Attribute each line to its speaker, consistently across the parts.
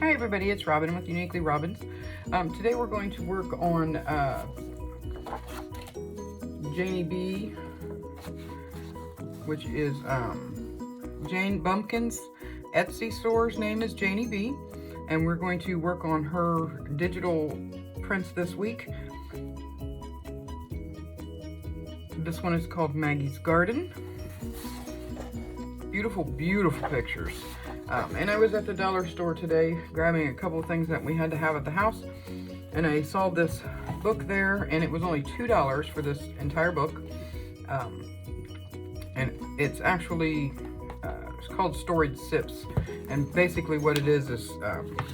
Speaker 1: Hi everybody, it's Robin with Uniquely Robins. Today we're going to work on Janie B, which is Jane Bumpkin's Etsy store's name is Janie B, and we're going to work on her digital prints this week. This one is called Maggie's Garden. Beautiful, beautiful pictures. And I was at the dollar store today grabbing a couple of things that we had to have at the house, and I saw this book there, and it was only $2 for this entire book. And it's actually it's called Storied Sips, and basically what it is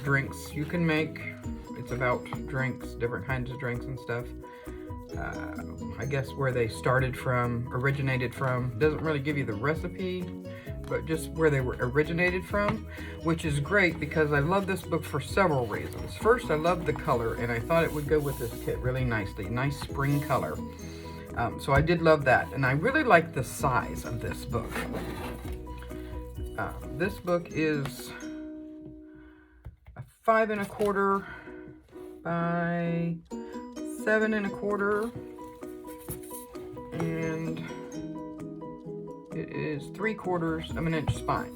Speaker 1: drinks you can make. It's about drinks, different kinds of drinks and stuff. I guess where they started from, originated from. Doesn't really give you the recipe, but just where they were originated from, which is great because I love this book for several reasons. First, I love the color, and I thought it would go with this kit really nicely. Nice spring color. So I did love that, and I really like the size of this book. This book is a 5 1/4 by 7 1/4, and it is 3/4 of an inch spine.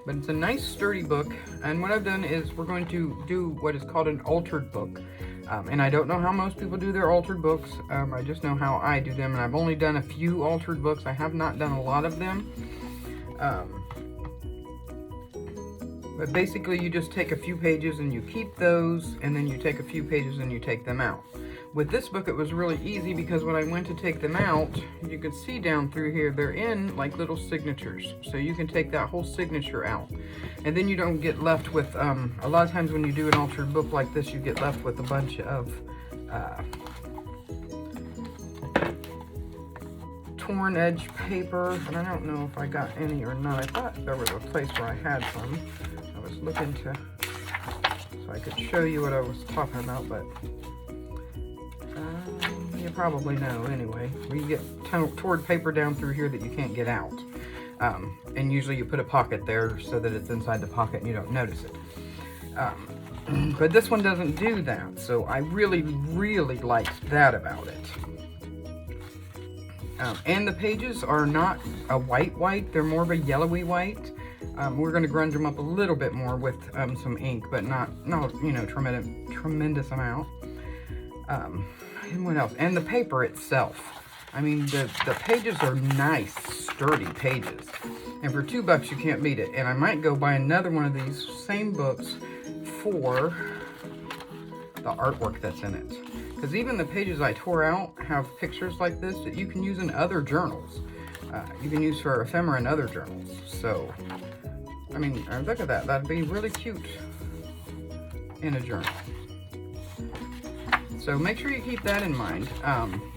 Speaker 1: But it's a nice sturdy book, and what I've done is we're going to do what is called an altered book. And I don't know how most people do their altered books. I just know how I do them, and I've only done a few altered books. I have not done a lot of them. But basically you just take a few pages and you keep those, and then you take a few pages and you take them out. With this book, it was really easy because when I went to take them out, you can see down through here, they're in like little signatures. So you can take that whole signature out. And then you don't get left with, a lot of times when you do an altered book like this, you get left with a bunch of torn edge paper. And I don't know if I got any or not. I thought there was a place where I had some. I was looking to, so I could show you what I was talking about, but you probably know anyway. You get torn paper down through here that you can't get out. And usually you put a pocket there so that it's inside the pocket and you don't notice it. But this one doesn't do that, so I really, really liked that about it. And the pages are not a white, they're more of a yellowy white. We're going to grunge them up a little bit more with some ink, but not you know, tremendous amount. And what else? And the paper itself. I mean, the pages are nice, sturdy pages. And for $2, you can't beat it. And I might go buy another one of these same books for the artwork that's in it. Because even the pages I tore out have pictures like this that you can use in other journals. You can use for ephemera in other journals. So, I mean, look at that. That'd be really cute in a journal. So make sure you keep that in mind.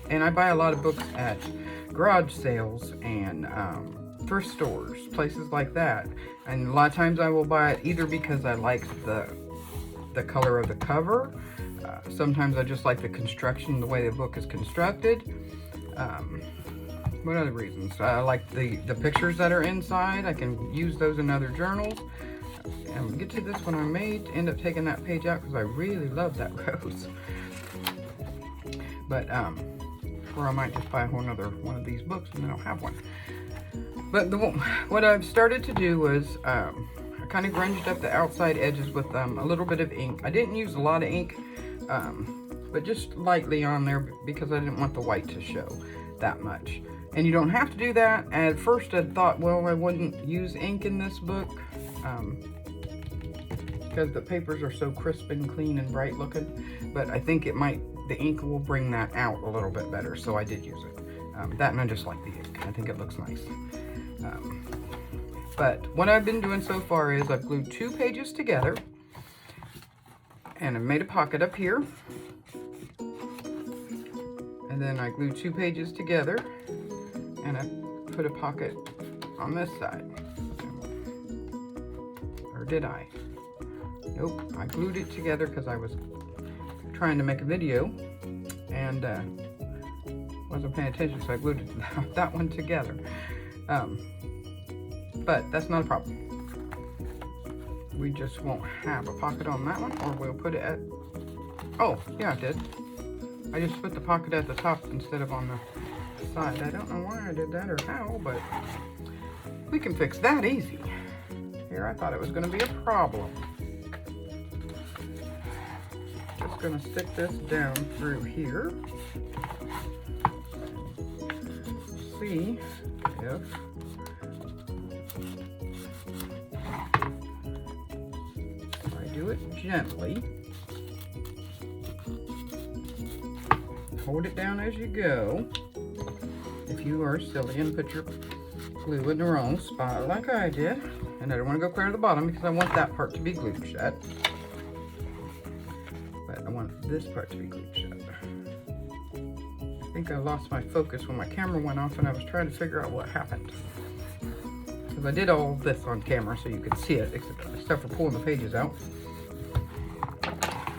Speaker 1: And I buy a lot of books at garage sales and thrift stores, places like that. And a lot of times I will buy it either because I like the color of the cover. Sometimes I just like the construction, the way the book is constructed. What other reasons? I like the pictures that are inside. I can use those in other journals. And we'll get to this one. I may end up taking that page out because I really love that rose. But, or I might just buy a whole nother one of these books and then I'll have one. But what I've started to do was, I kind of grunged up the outside edges with a little bit of ink. I didn't use a lot of ink, but just lightly on there because I didn't want the white to show that much. And you don't have to do that. At first I thought, well, I wouldn't use ink in this book, because the papers are so crisp and clean and bright looking, but I think the ink will bring that out a little bit better, so I did use it. That and I just like the ink. I think it looks nice. But what I've been doing so far is I've glued 2 pages together, and I've made a pocket up here. And then I glued 2 pages together, and I put a pocket on this side. Or did I? Nope, I glued it together because I was trying to make a video and wasn't paying attention, so I glued that one together. But that's not a problem. we just won't have a pocket on that one, or we'll put it at, oh, yeah, it did. I just put the pocket at the top instead of on the side. I don't know why I did that or how, but we can fix that easy. Here, I thought it was gonna be a problem. Just gonna stick this down through here. See if I do it gently. Hold it down as you go. If you are silly and put your glue in the wrong spot like I did, and I don't want to go clear to the bottom because I want that part to be glued shut. But I want this part to be glued shut. I think I lost my focus when my camera went off and I was trying to figure out what happened. Because I did all this on camera so you could see it, except for pulling the pages out.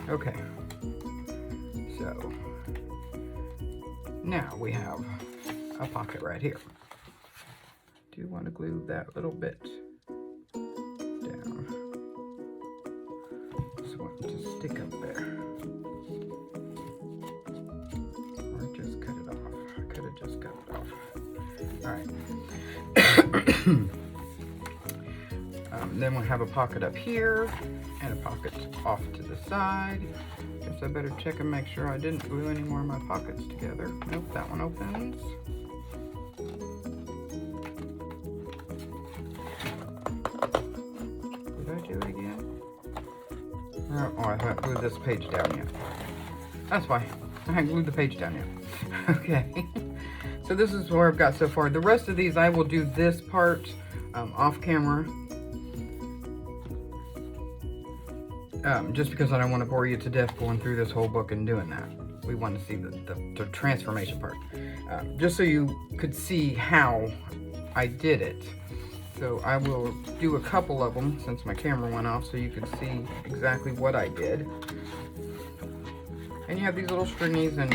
Speaker 1: Okay. So now we have a pocket right here. Do you want to glue that little bit down? Just want to stick up there. Or just cut it off. I could have just cut it off. Alright. Then we'll have a pocket up here and a pocket off to the side. Guess I better check and make sure I didn't glue any more of my pockets together. Nope, that one opens. Did I do it again? Oh, I haven't glued this page down yet. That's why. I haven't glued the page down yet. Okay. So this is where I've got so far. The rest of these, I will do this part off camera. Just because I don't want to bore you to death going through this whole book and doing that. We want to see the transformation part. Just so you could see how I did it. So I will do a couple of them since my camera went off so you can see exactly what I did. And you have these little stringies, and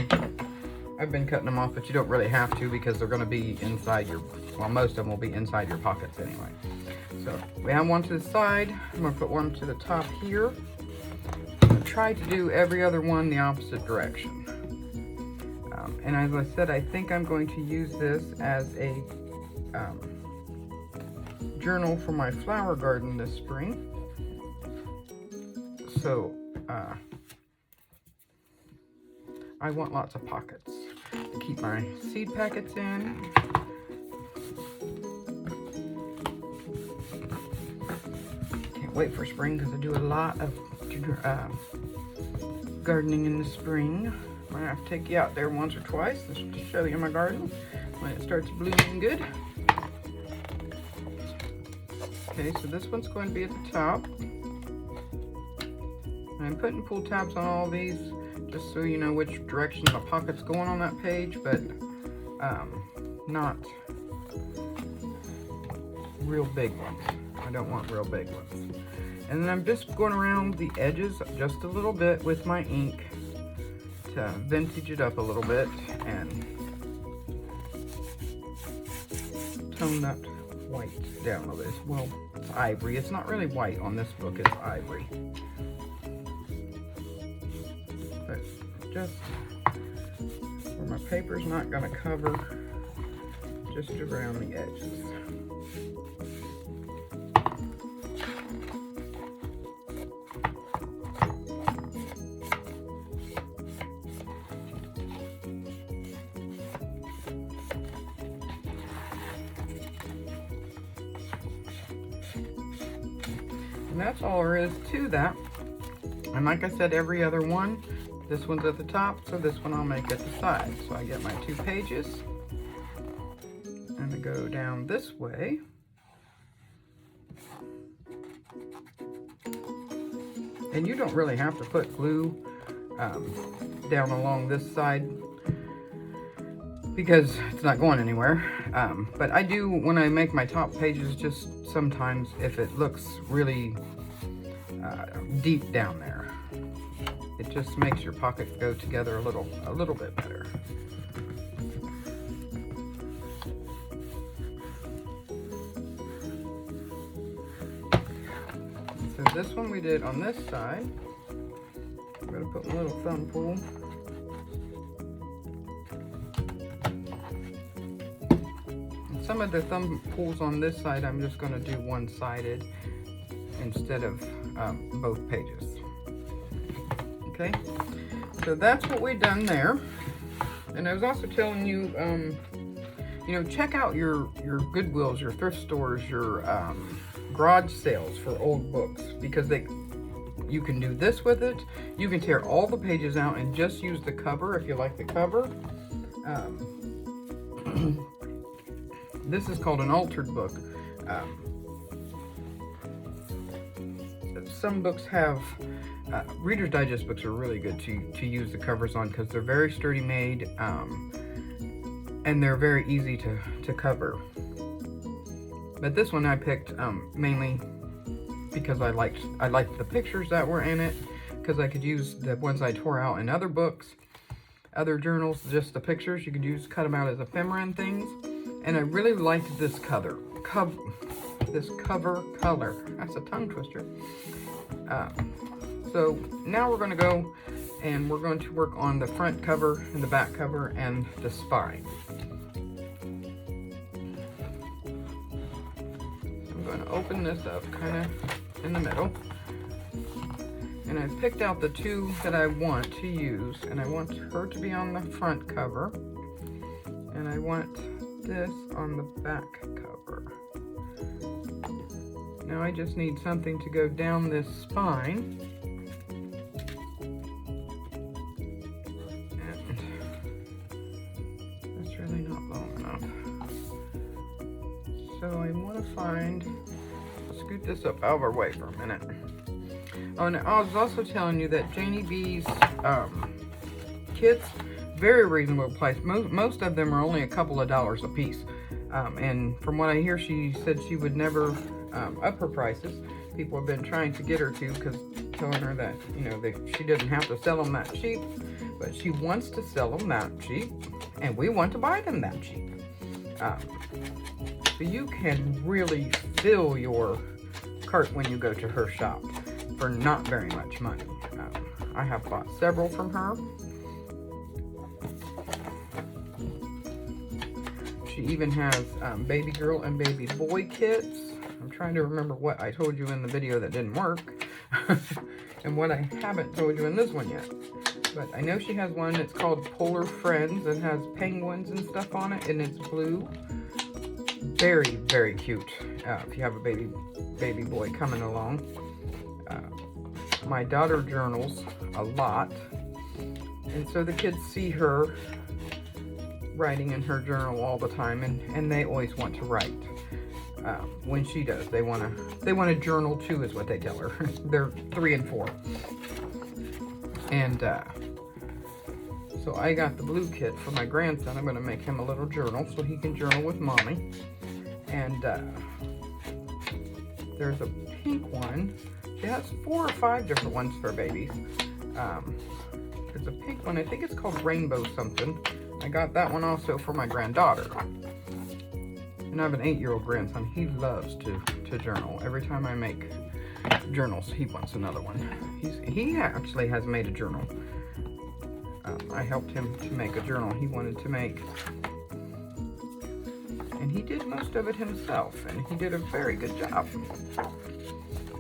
Speaker 1: I've been cutting them off, but you don't really have to because they're going to be inside your, well, most of them will be inside your pockets anyway. So we have one to the side. I'm going to put one to the top here. Try to do every other one the opposite direction. And as I said, I think I'm going to use this as a journal for my flower garden this spring. So I want lots of pockets to keep my seed packets in. Can't wait for spring because I do a lot of gardening in the spring. I'm gonna have to take you out there once or twice to show you my garden when it starts blooming good. Okay, so this one's going to be at the top. I'm putting pull tabs on all these just so you know which direction the pocket's going on that page, but not real big ones. I don't want real big ones. And then I'm just going around the edges just a little bit with my ink to vintage it up a little bit and tone that white down a little bit. Well, it's ivory. It's not really white on this book, it's ivory. But just where my paper's not going to cover, just around the edges. And that's all there is to that. And like I said, every other one, this one's at the top, so this one I'll make at the side. So I get my 2 pages, and I go down this way. And you don't really have to put glue down along this side because it's not going anywhere. But I do, when I make my top pages, just sometimes if it looks really deep down there, it just makes your pocket go together a little bit better. So this one we did on this side. I'm gonna put my little thumb pull. And some of the thumb pulls on this side, I'm just gonna do one-sided instead of both pages. Okay, so that's what we've done there. And I was also telling you, you know, check out your Goodwills, your thrift stores, your garage sales for old books, because you can do this with it. You can tear all the pages out and just use the cover if you like the cover. This is called an altered book. Some books have, Reader's Digest books are really good to use the covers on because they're very sturdy made, and they're very easy to cover. But this one I picked mainly because I liked the pictures that were in it, because I could use the ones I tore out in other books, other journals, just the pictures. You could cut them out as ephemera and things. And I really liked this cover color. That's a tongue twister. So now we're going to go and we're going to work on the front cover and the back cover and the spine. I'm going to open this up kind of in the middle. And I've picked out the two that I want to use, and I want her to be on the front cover, and I want this on the back cover. Now I just need something to go down this spine. And that's really not long enough. So I want to scoot this up out of our way for a minute. Oh, and I was also telling you that Janie B's kits, very reasonable price. Most of them are only a couple of dollars a piece. And from what I hear, she said she would never up her prices. People have been trying to get her to, because telling her that, you know, she doesn't have to sell them that cheap, but she wants to sell them that cheap, and we want to buy them that cheap. So you can really fill your cart when you go to her shop for not very much money. I have bought several from her. She even has baby girl and baby boy kits. I'm trying to remember what I told you in the video that didn't work and what I haven't told you in this one yet. But I know she has one that's called Polar Friends. It has penguins and stuff on it, and it's blue. Very, very cute if you have a baby boy coming along. My daughter journals a lot, and so the kids see her writing in her journal all the time, and they always want to write. When she does, they want to journal too, is what they tell her. They're 3 and 4, and so I got the blue kit for my grandson. I'm going to make him a little journal so he can journal with mommy. And there's a pink one. She has 4 or 5 different ones for babies. There's a pink one. I think it's called Rainbow something. I got that one also for my granddaughter. And I have an 8-year-old grandson. He loves to journal. Every time I make journals, he wants another one. He actually has made a journal. I helped him to make a journal he wanted to make. And he did most of it himself, and he did a very good job.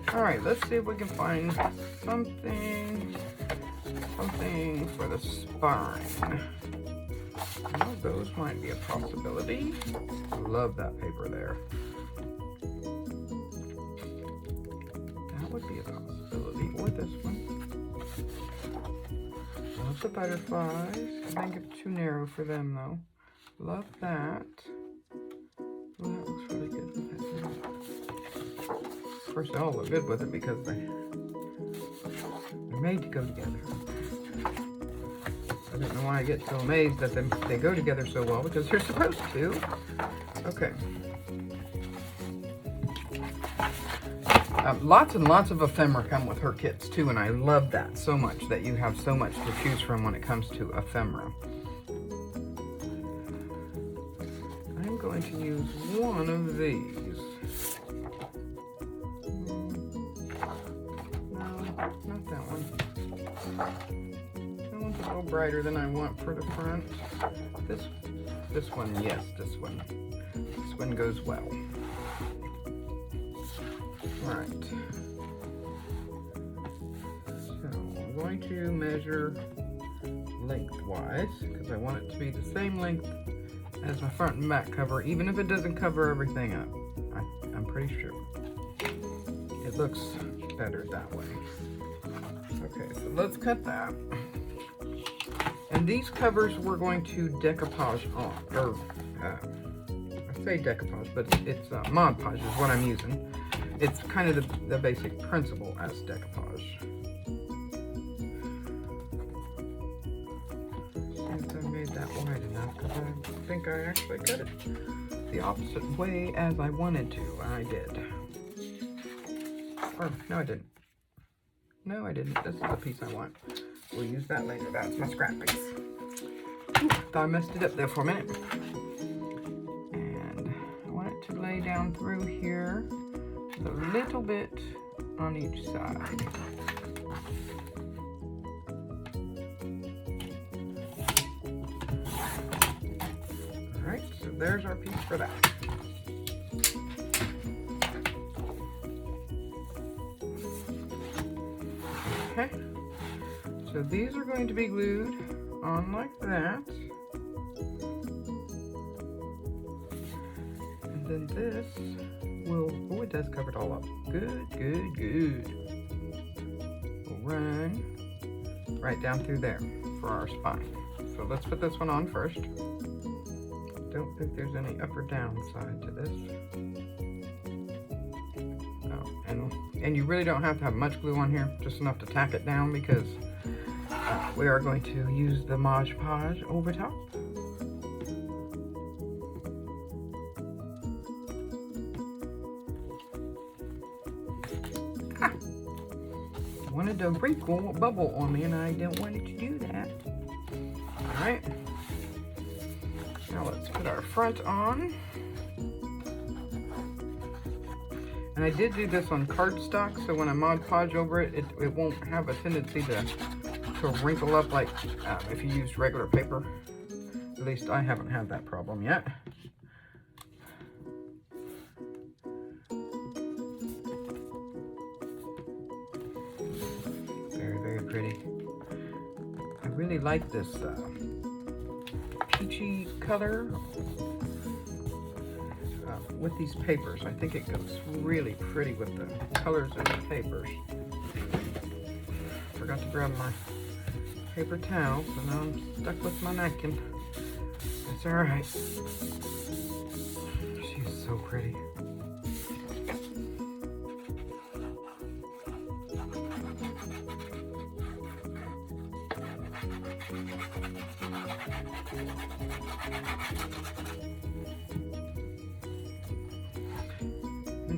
Speaker 1: Alright, let's see if we can find something for the spine. Well, those might be a possibility. I love that paper there. That would be a possibility, or this one. Love the butterflies. I think it's too narrow for them though. Love that. Well, that looks really good with that too. Of course, they all look good with it because they're made to go together. I don't know why I get so amazed that they go together so well, because they're supposed to. Okay. Lots and lots of ephemera come with her kits too, and I love that so much, that you have so much to choose from when it comes to ephemera. I'm going to use one of these. not that one. That one's a little brighter than I want for the front. This one, yes, this one. This one goes well. All right. So I'm going to measure lengthwise because I want it to be the same length as my front and back cover, even if it doesn't cover everything up. I'm pretty sure. It looks better that way. Okay, so let's cut that. And these covers we're going to decoupage on, or I say decoupage, but it's Mod Podge is what I'm using. It's kind of the basic principle as decoupage. Since I made that wide enough, because I think I actually cut it the opposite way as I wanted to. I did. Or, no I didn't. No I didn't. This is the piece I want. We'll use that later. That's my scrap piece. Ooh, thought I messed it up there for a minute. And I want it to lay down through here a little bit on each side. Alright, so there's our piece for that. Okay, so these are going to be glued on like that. And then this will, oh, it does cover it all up. Good, good, good. We'll run right down through there for our spine. So let's put this one on first. Don't think there's any up or down side to this. And you really don't have to have much glue on here, just enough to tack it down because we are going to use the Mod Podge over top. Ah! I wanted to wrinkle a bubble on me and I don't want it to do that. Alright. Now let's put our front on. And I did do this on cardstock, so when I Mod Podge over it, it won't have a tendency to wrinkle up like if you use regular paper. At least I haven't had that problem yet. Very, very pretty. I really like this peachy color. With these papers. I think it goes really pretty with the colors of the papers. Forgot to grab my paper towel, so now I'm stuck with my napkin. It's alright. She's so pretty.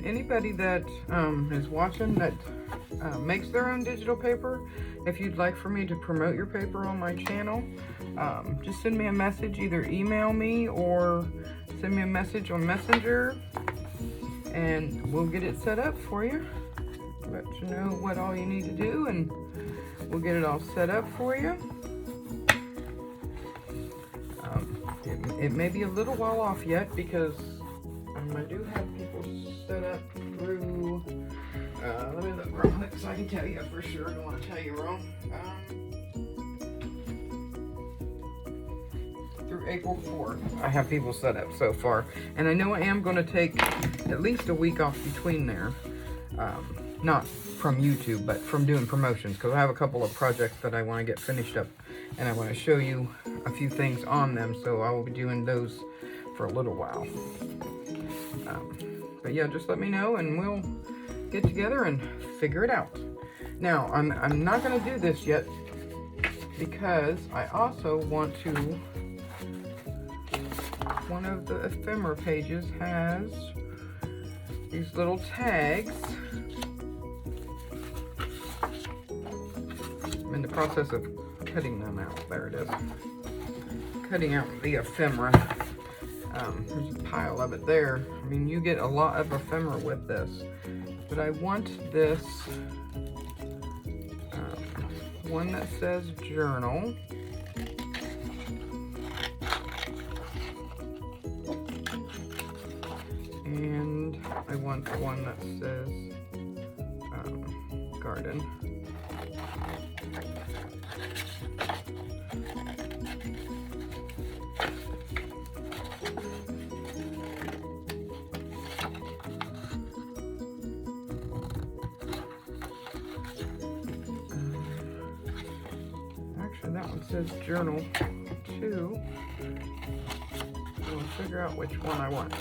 Speaker 1: Anybody that is watching that makes their own digital paper, if you'd like for me to promote your paper on my channel, just send me a message, either email me or send me a message on Messenger and we'll get it set up for you. Let you know what all you need to do and we'll get it all set up for you. It may be a little while off yet because I do have people set up through, let me look real quick so I can tell you for sure. I don't want to tell you wrong. Through April 4th, I have people set up so far. And I know I am going to take at least a week off between there. Not from YouTube, but from doing promotions, because I have a couple of projects that I want to get finished up. And I want to show you a few things on them, so I will be doing those for a little while. But yeah, just let me know and we'll get together and figure it out. Now, I'm not going to do this yet because I also want to, one of the ephemera pages has these little tags. I'm in the process of cutting them out. There it is. Cutting out the ephemera. There's a pile of it there. I mean, you get a lot of ephemera with this, but I want this one that says journal. And I want the one that says garden. Actually, that one says journal too. We'll figure out which one I want.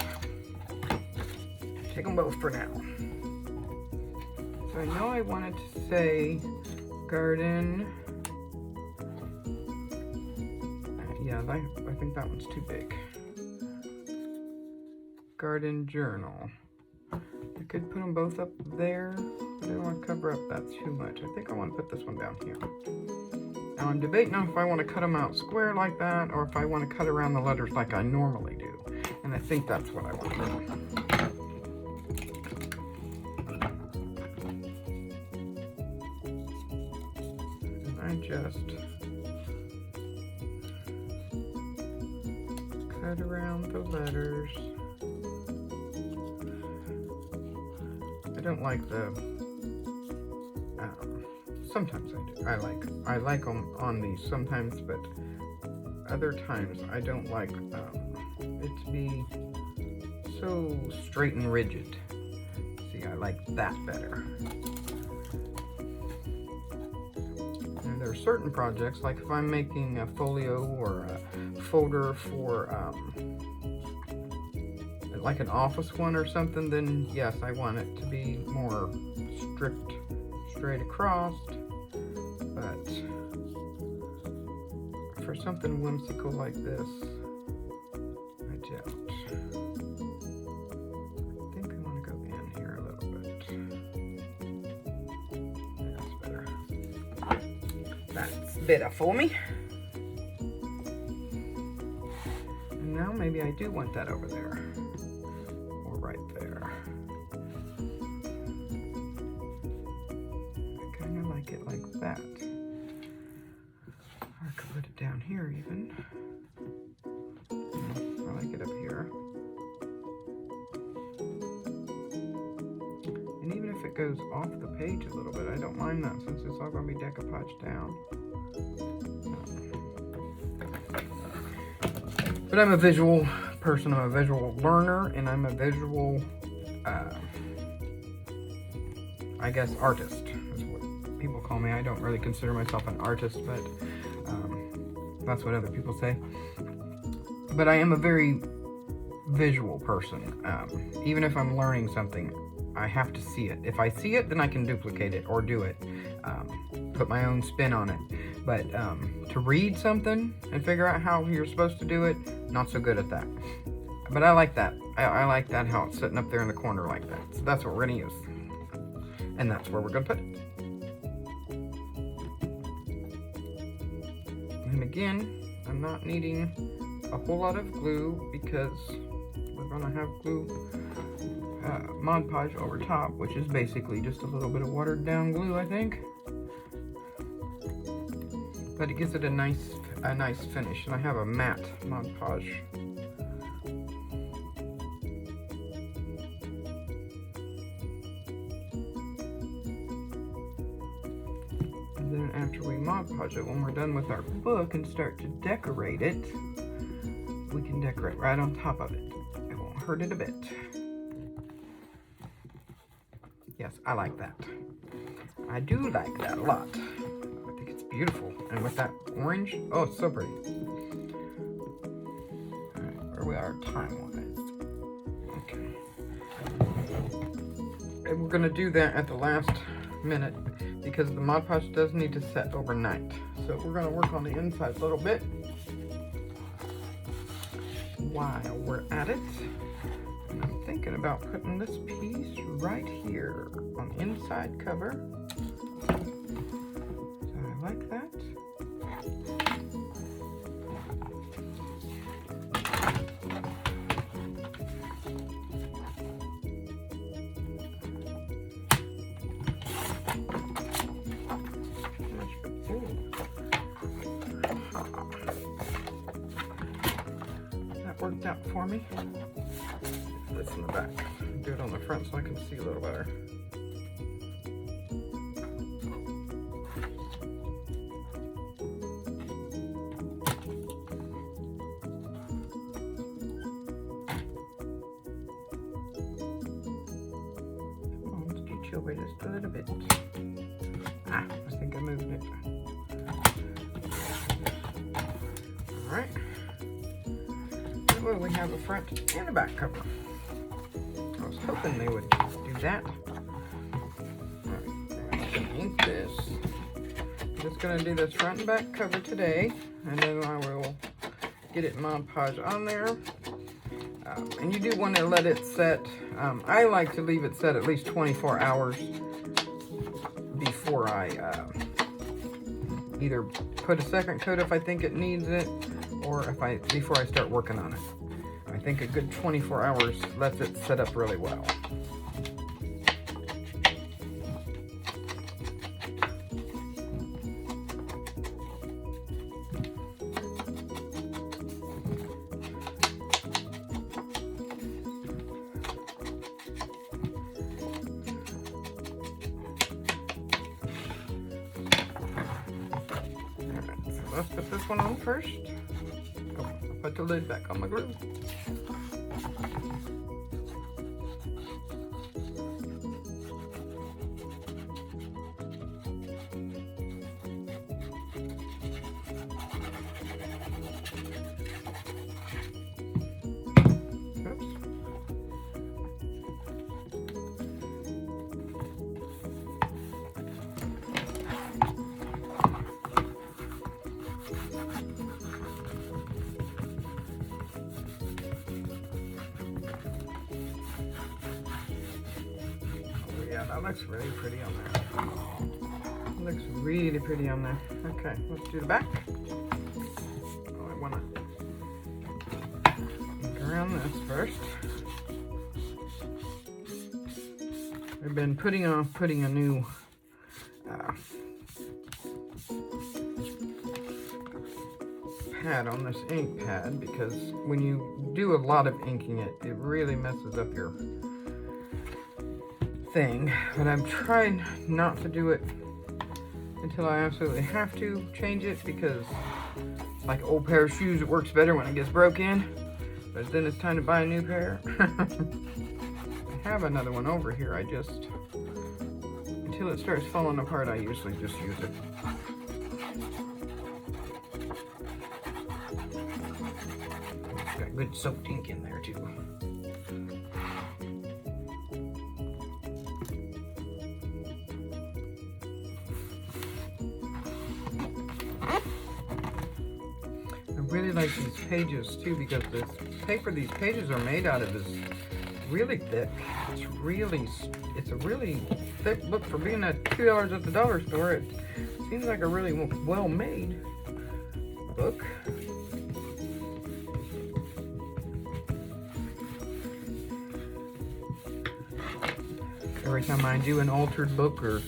Speaker 1: Take them both for now. So I know I wanted to say garden. Yeah, I think that one's too big. Garden journal. I could put them both up there. I don't want to cover up that too much. I think I want to put this one down here. Now I'm debating on if I want to cut them out square like that or if I want to cut around the letters like I normally do. And I think that's what I want to do. Just cut around the letters. I don't like the sometimes I do. I like them on these sometimes, but other times I don't like it to be so straight and rigid. See, I like that better. There are certain projects, like if I'm making a folio or a folder for like an office one or something, then yes, I want it to be more strict, straight across. But for something whimsical like this, I don't. I think I want to go in here a little bit. That's better. That's better for me. And now maybe I do want that over there. Or right there. I kind of like it like that. Or I could put it down here even. I like it up here. And even if it goes off the page a little bit, I don't mind that since it's all going to be decoupaged down. But I'm a visual person, I'm a visual learner, and I'm a visual, I guess, artist is what people call me. I don't really consider myself an artist, but that's what other people say. But I am a very visual person. Even if I'm learning something, I have to see it. If I see it, then I can duplicate it or do it, put my own spin on it. But to read something and figure out how you're supposed to do it, not so good at that. But I like that. I like that, how it's sitting up there in the corner like that. So that's what we're gonna use. And that's where we're gonna put it. And again, I'm not needing a whole lot of glue because we're gonna have glue Mod Podge over top, which is basically just a little bit of watered down glue, I think. But it gives it a nice finish, and I have a matte Mod Podge. And then after we Mod Podge it, when we're done with our book and start to decorate it, we can decorate right on top of it. It won't hurt it a bit. Yes, I like that. I do like that a lot. I think it's beautiful. And with that orange, oh, it's so pretty. All right, where we are time-wise. Okay. And we're gonna do that at the last minute because the Mod Podge does need to set overnight. So we're gonna work on the inside a little bit while we're at it. And I'm thinking about putting this piece right here on the inside cover. So I like that. worked out for me. This in the back. Do it on the front so I can see a little better. Over just a little bit. I think I moved it. Alright. Well, we have a front and a back cover. I was hoping they would do that. Alright, I'm gonna ink this. I'm just gonna do this front and back cover today, and then I will get it Mod Podge on there. And you do want to let it set. I like to leave it set at least 24 hours before I either put a second coat if I think it needs it, or before I start working on it. I think a good 24 hours lets it set up really well. Let's put this one on first. Oh, I'll put the lid back on my glue. Yeah, that looks really pretty on there. Looks really pretty on there. Okay, let's do the back. Oh, I wanna ink around this first. I've been putting off putting a new pad on this ink pad, because when you do a lot of inking it really messes up your thing. But I'm trying not to do it until I absolutely have to change it, because it's like an old pair of shoes, it works better when it gets broken, but then it's time to buy a new pair. I have another one over here. I just, until it starts falling apart, I usually just use it. It's got good soaked ink in there too. I really like these pages too, because this paper these pages are made out of is really thick. It's a really thick book for being at $2 at the dollar store. It seems like a really well made book. Every time I do an altered book or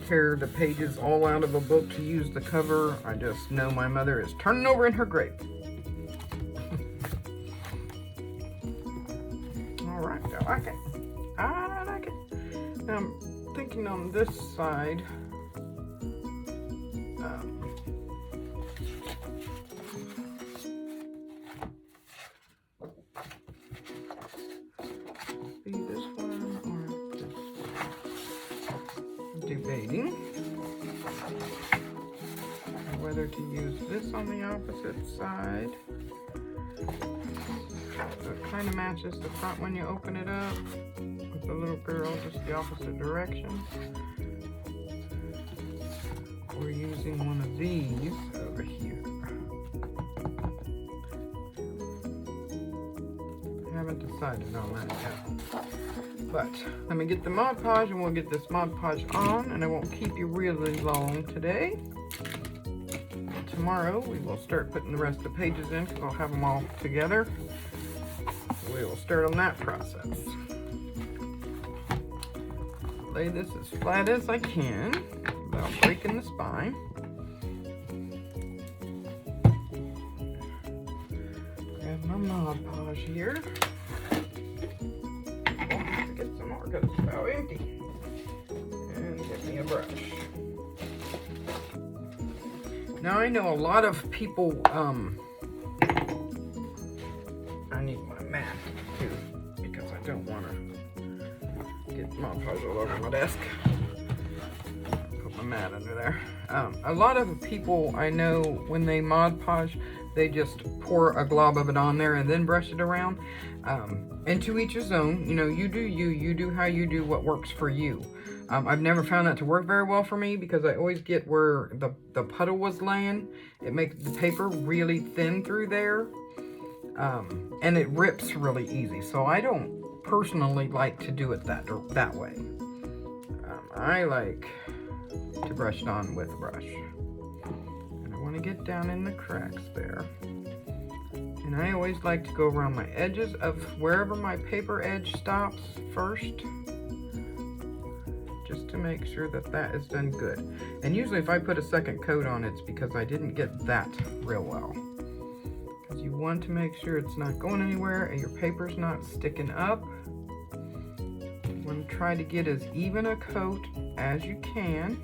Speaker 1: tear the pages all out of a book to use the cover, I just know my mother is turning over in her grave. Alright, I like it. I like it. Now I'm thinking on this side, be this one or this one. Debating whether to use this on the opposite side. So it kind of matches the front when you open it up with the little girl, just the opposite direction. We're using one of these over here. I haven't decided on that yet. But let me get the Mod Podge and we'll get this Mod Podge on, and I won't keep you really long today. Tomorrow we will start putting the rest of the pages in, because I'll have them all together. We will start on that process. Lay this as flat as I can without breaking the spine. Grab my my Mod Podge here. Get some more because it's about empty. And get me a brush. Now I know a lot of people, I need my mat too because I don't want to get Mod Podge all over my desk. Put my mat under there. A lot of people I know when they Mod Podge, they just pour a glob of it on there and then brush it around. And to each his own, you know, you do how you do what works for you. I've never found that to work very well for me because I always get where the puddle was laying. It makes the paper really thin through there. And it rips really easy. So I don't personally like to do it that way. I like to brush it on with a brush. And I want to get down in the cracks there. And I always like to go around my edges of wherever my paper edge stops first. Just to make sure that that is done good. And usually if I put a second coat on, it's because I didn't get that real well. Because you want to make sure it's not going anywhere and your paper's not sticking up. You want to try to get as even a coat as you can.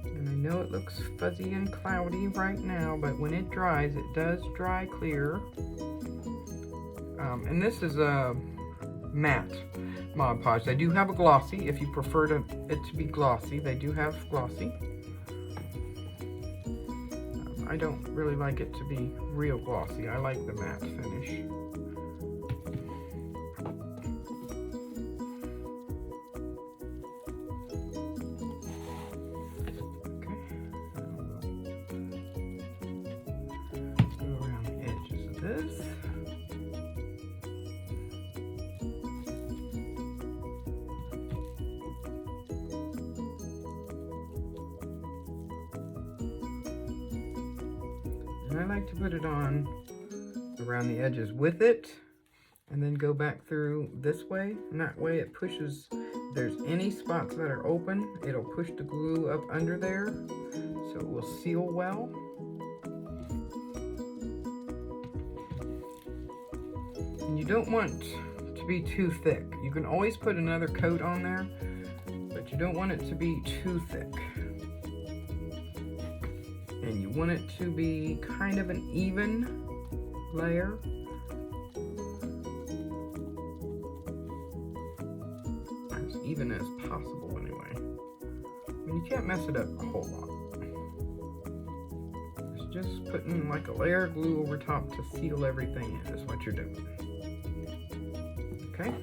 Speaker 1: And I know it looks fuzzy and cloudy right now, but when it dries, it does dry clear. And this is a matte Mod Podge. They do have a glossy if you prefer it to be glossy. They do have glossy. I don't really like it to be real glossy. I like the matte finish. Okay. Go around the edges of this. And I like to put it on around the edges with it and then go back through this way, and that way it pushes, if there's any spots that are open, it'll push the glue up under there so it will seal well. And you don't want to be too thick. You can always put another coat on there, but you don't want it to be too thick. And you want it to be kind of an even layer. As even as possible anyway. I mean, you can't mess it up a whole lot. It's just putting like a layer of glue over top to seal everything in is what you're doing. Okay?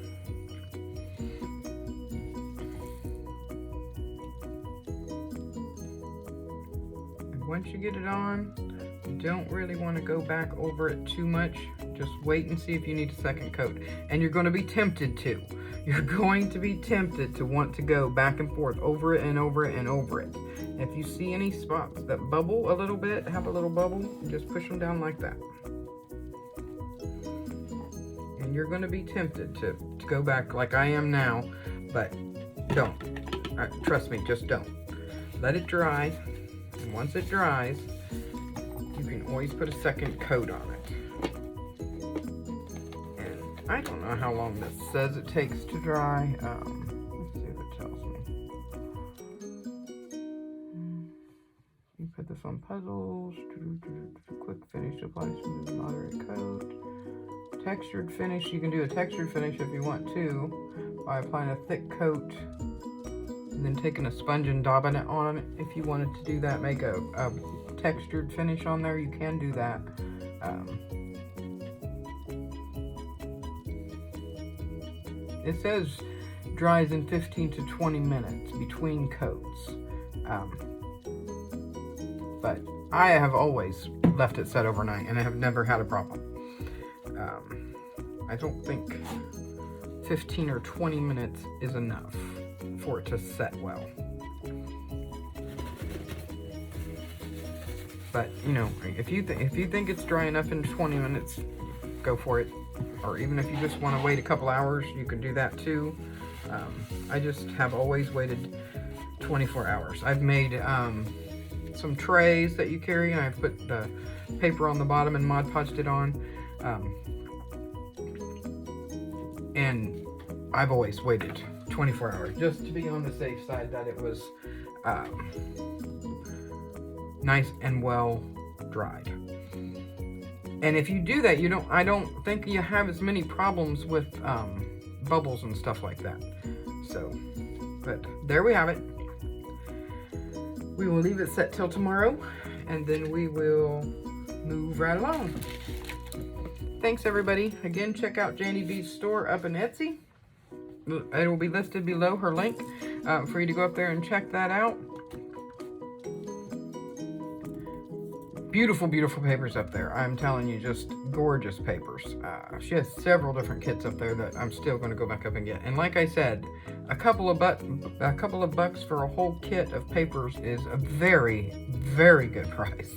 Speaker 1: Once you get it on, you don't really want to go back over it too much. Just wait and see if you need a second coat. And you're going to be tempted to. You're going to be tempted to want to go back and forth over it and over it and over it. If you see any spots that bubble a little bit, have a little bubble, just push them down like that. And you're going to be tempted to go back like I am now, but don't. Trust me, just don't. Let it dry. And once it dries, you can always put a second coat on it. And I don't know how long this says it takes to dry. Let's see if it tells me. You put this on puzzles. Quick finish, apply smooth moderate coat. Textured finish, you can do a textured finish if you want to by applying a thick coat and then taking a sponge and daubing it on it. If you wanted to do that, make a textured finish on there, you can do that. It says dries in 15 to 20 minutes between coats. But I have always left it set overnight and I have never had a problem. I don't think 15 or 20 minutes is enough for it to set well. But you know, if you think it's dry enough in 20 minutes, go for it. Or even if you just want to wait a couple hours, you can do that too. I just have always waited 24 hours. I've made some trays that you carry, and I've put the paper on the bottom and Mod Podged it on. And I've always waited 24 hours just to be on the safe side that it was nice and well dried. And if you do that, I don't think you have as many problems with bubbles and stuff like that. So, but there we have it. We will leave it set till tomorrow, and then we will move right along. Thanks everybody. Again, check out Janie B's store up in Etsy. It will be listed below, her link, for you to go up there and check that out. Beautiful, beautiful papers up there. I'm telling you, just gorgeous papers. She has several different kits up there that I'm still going to go back up and get. And like I said, a couple of bucks for a whole kit of papers is a very, very good price.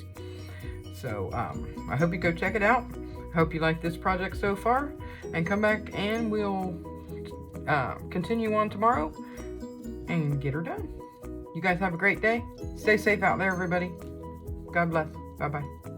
Speaker 1: So I hope you go check it out. I hope you like this project so far, and come back and we'll continue on tomorrow and get her done. You guys have a great day. Stay safe out there, everybody. God bless. Bye-bye.